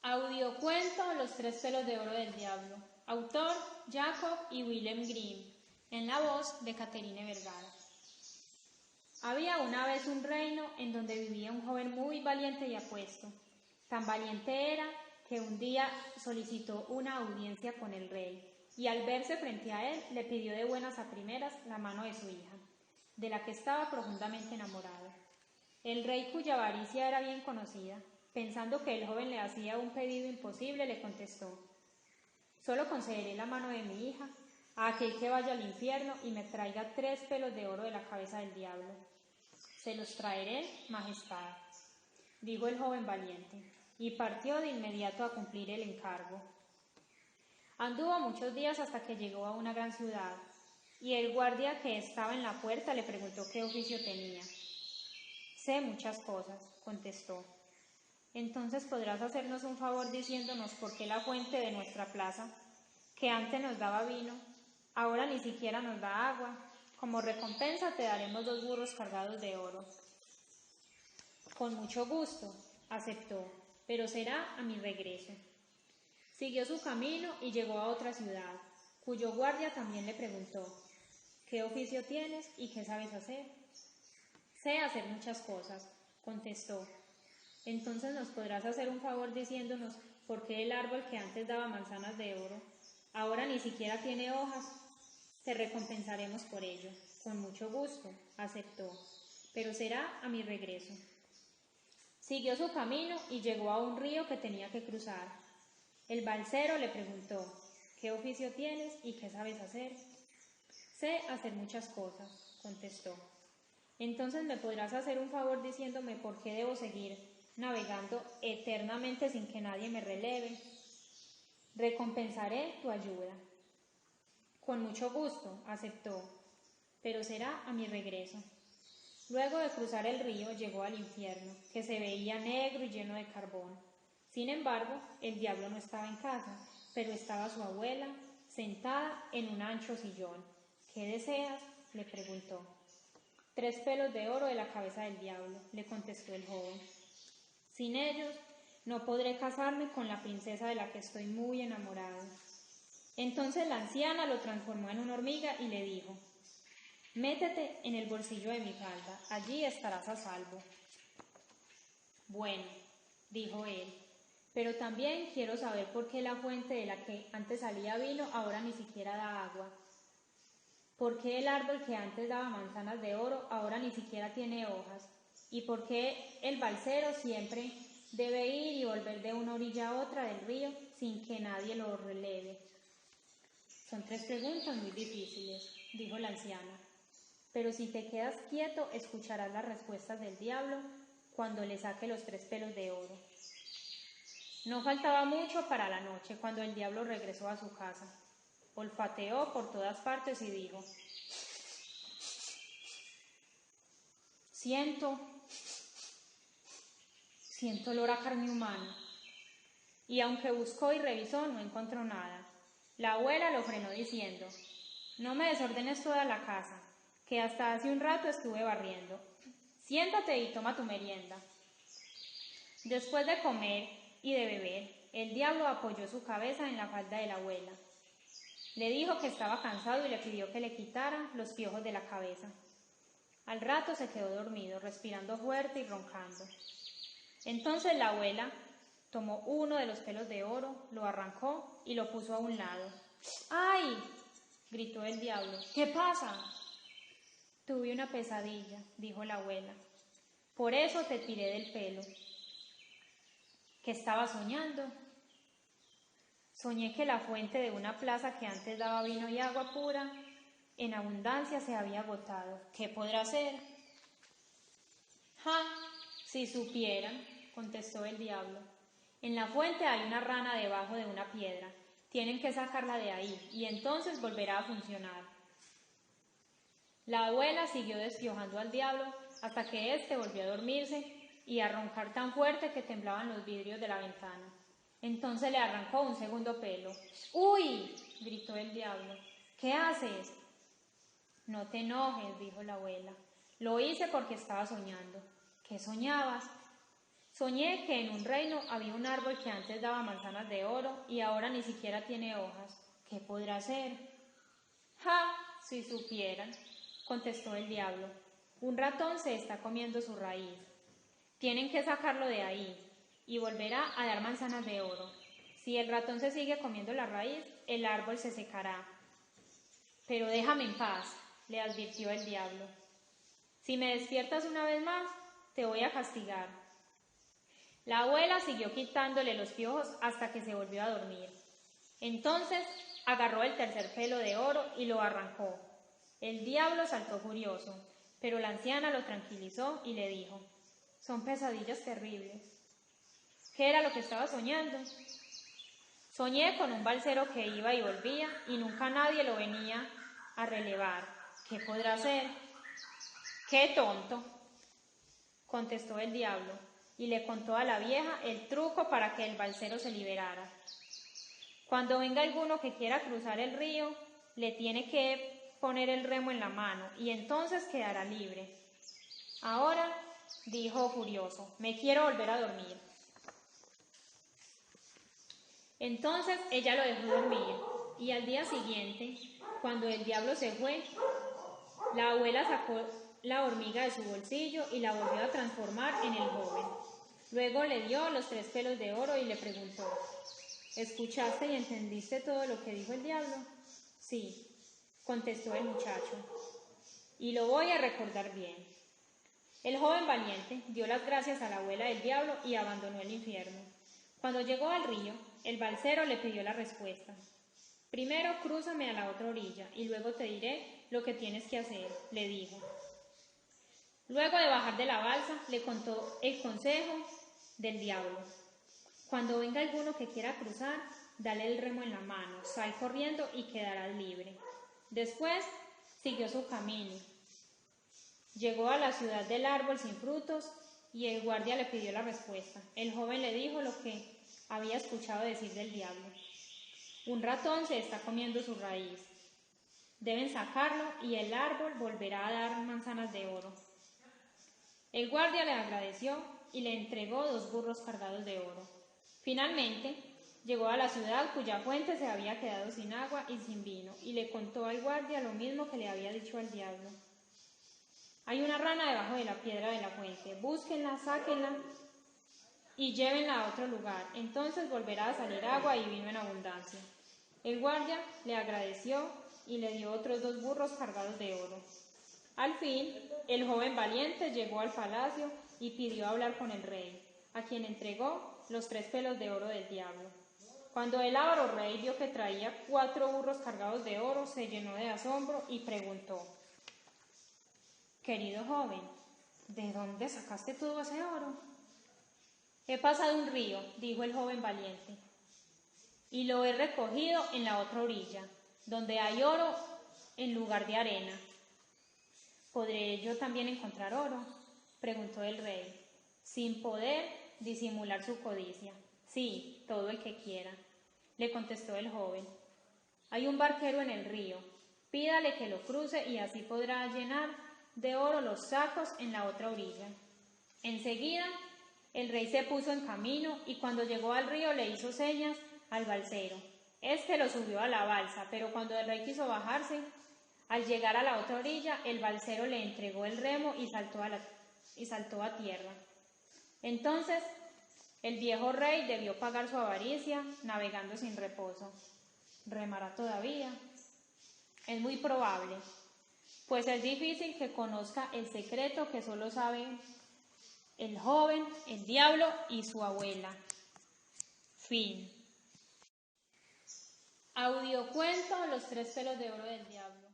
Audiocuento Los tres pelos de oro del diablo. Autor Jacob y Willem Grimm. En la voz de Caterine Vergara. Había una vez un reino en donde vivía un joven muy valiente y apuesto. Tan valiente era que un día solicitó una audiencia con el rey y al verse frente a él le pidió de buenas a primeras la mano de su hija, de la que estaba profundamente enamorado. El rey, cuya avaricia era bien conocida, pensando que el joven le hacía un pedido imposible, le contestó: «Solo concederé la mano de mi hija a aquel que vaya al infierno y me traiga 3 pelos de oro de la cabeza del diablo». «Se los traeré, majestad», dijo el joven valiente, y partió de inmediato a cumplir el encargo. Anduvo muchos días hasta que llegó a una gran ciudad, y el guardia que estaba en la puerta le preguntó qué oficio tenía. «Sé muchas cosas», contestó. «Entonces podrás hacernos un favor diciéndonos por qué la fuente de nuestra plaza, que antes nos daba vino, ahora ni siquiera nos da agua. Como recompensa te daremos 2 burros cargados de oro». «Con mucho gusto», aceptó, «pero será a mi regreso». Siguió su camino y llegó a otra ciudad, cuyo guardia también le preguntó: «¿Qué oficio tienes y qué sabes hacer?». «Sé hacer muchas cosas», contestó. «Entonces nos podrás hacer un favor diciéndonos por qué el árbol que antes daba manzanas de oro, ahora ni siquiera tiene hojas. Te recompensaremos por ello». «Con mucho gusto», aceptó, «pero será a mi regreso». Siguió su camino y llegó a un río que tenía que cruzar. El balsero le preguntó: «¿Qué oficio tienes y qué sabes hacer?». «Sé hacer muchas cosas», contestó. «Entonces me podrás hacer un favor diciéndome por qué debo seguir navegando eternamente sin que nadie me releve». «Recompensaré tu ayuda». «Con mucho gusto», aceptó, «pero será a mi regreso». Luego de cruzar el río llegó al infierno, que se veía negro y lleno de carbón. Sin embargo, el diablo no estaba en casa, pero estaba su abuela, sentada en un ancho sillón. «¿Qué deseas?», le preguntó. «3 pelos de oro de la cabeza del diablo», le contestó el joven. «Sin ellos no podré casarme con la princesa de la que estoy muy enamorado». Entonces la anciana lo transformó en una hormiga y le dijo: «Métete en el bolsillo de mi falda, allí estarás a salvo». «Bueno», dijo él, «pero también quiero saber por qué la fuente de la que antes salía vino ahora ni siquiera da agua. ¿Por qué el árbol que antes daba manzanas de oro ahora ni siquiera tiene hojas? ¿Y por qué el balsero siempre debe ir y volver de una orilla a otra del río sin que nadie lo releve?». «Son 3 preguntas muy difíciles», dijo la anciana, «pero si te quedas quieto escucharás las respuestas del diablo cuando le saque los 3 pelos de oro». No faltaba mucho para la noche cuando el diablo regresó a su casa. Olfateó por todas partes y dijo: Siento olor a carne humana». Y aunque buscó y revisó, no encontró nada. La abuela lo frenó diciendo: «No me desordenes toda la casa, que hasta hace un rato estuve barriendo. Siéntate y toma tu merienda». Después de comer y de beber, el diablo apoyó su cabeza en la falda de la abuela. Le dijo que estaba cansado y le pidió que le quitara los piojos de la cabeza. Al rato se quedó dormido, respirando fuerte y roncando. Entonces la abuela tomó uno de los pelos de oro, lo arrancó y lo puso a un lado. «¡Ay!», gritó el diablo. «¿Qué pasa?». «Tuve una pesadilla», dijo la abuela. «Por eso te tiré del pelo». «¿Qué estaba soñando?». «Soñé que la fuente de una plaza que antes daba vino y agua pura en abundancia se había agotado. ¿Qué podrá ser?». «¡Ja! Si supieran», contestó el diablo. «En la fuente hay una rana debajo de una piedra. Tienen que sacarla de ahí y entonces volverá a funcionar». La abuela siguió despiojando al diablo hasta que éste volvió a dormirse y a roncar tan fuerte que temblaban los vidrios de la ventana. Entonces le arrancó un segundo pelo. «¡Uy!», gritó el diablo. «¿Qué haces?». «No te enojes», dijo la abuela. «Lo hice porque estaba soñando». «¿Qué soñabas?». Soñé que en un reino había un árbol que antes daba manzanas de oro y ahora ni siquiera tiene hojas. ¿Qué podrá ser? ¡Ja! Si supieran, contestó el diablo. Un ratón se está comiendo su raíz. Tienen que sacarlo de ahí y volverá a dar manzanas de oro. Si el ratón se sigue comiendo la raíz, el árbol se secará. Pero déjame en paz, le advirtió el diablo. Si me despiertas una vez más, te voy a castigar. La abuela siguió quitándole los piojos hasta que se volvió a dormir. Entonces agarró el tercer pelo de oro y lo arrancó. El diablo saltó furioso, pero la anciana lo tranquilizó y le dijo: son pesadillas terribles. ¿Qué era lo que estaba soñando? Soñé con un balsero que iba y volvía y nunca nadie lo venía a relevar. ¿Qué podrá ser? ¡Qué tonto!, contestó el diablo, y le contó a la vieja el truco para que el balsero se liberara. Cuando venga alguno que quiera cruzar el río, le tiene que poner el remo en la mano y entonces quedará libre. Ahora, dijo furioso, me quiero volver a dormir. Entonces ella lo dejó dormir y al día siguiente, cuando el diablo se fue, la abuela sacó la hormiga de su bolsillo y la volvió a transformar en el joven. Luego le dio los 3 pelos de oro y le preguntó: ¿escuchaste y entendiste todo lo que dijo el diablo? Sí, contestó el muchacho, y lo voy a recordar bien. El joven valiente dio las gracias a la abuela del diablo y abandonó el infierno. Cuando llegó al río, el balsero le pidió la respuesta. Primero crúzame a la otra orilla y luego te diré lo que tienes que hacer, le dijo. Luego de bajar de la balsa, le contó el consejo del diablo. Cuando venga alguno que quiera cruzar, dale el remo en la mano, sal corriendo y quedarás libre. Después siguió su camino. Llegó a la ciudad del árbol sin frutos y el guardia le pidió la respuesta. El joven le dijo lo que había escuchado decir del diablo. Un ratón se está comiendo su raíz. Deben sacarlo y el árbol volverá a dar manzanas de oro. El guardia le agradeció y le entregó 2 burros cargados de oro. Finalmente, llegó a la ciudad cuya fuente se había quedado sin agua y sin vino y le contó al guardia lo mismo que le había dicho al diablo. Hay una rana debajo de la piedra de la fuente. Búsquenla, sáquenla y llévenla a otro lugar. Entonces volverá a salir agua y vino en abundancia. El guardia le agradeció y le dio otros 2 burros cargados de oro. Al fin, el joven valiente llegó al palacio y pidió hablar con el rey, a quien entregó los 3 pelos de oro del diablo. Cuando el avaro rey vio que traía 4 burros cargados de oro, se llenó de asombro y preguntó: querido joven, ¿de dónde sacaste todo ese oro? He pasado un río, dijo el joven valiente, y lo he recogido en la otra orilla, donde hay oro en lugar de arena. ¿Podré yo también encontrar oro?, preguntó el rey, sin poder disimular su codicia. Sí, todo el que quiera, le contestó el joven. Hay un barquero en el río, pídale que lo cruce y así podrá llenar de oro los sacos en la otra orilla. Enseguida, el rey se puso en camino y cuando llegó al río le hizo señas al balsero. Este lo subió a la balsa, pero cuando el rey quiso bajarse, al llegar a la otra orilla, el balsero le entregó el remo y saltó a tierra. Entonces, el viejo rey debió pagar su avaricia navegando sin reposo. ¿Remará todavía? Es muy probable, pues es difícil que conozca el secreto que solo saben el joven, el diablo y su abuela. Fin. Audiocuento Los 3 pelos de oro del diablo.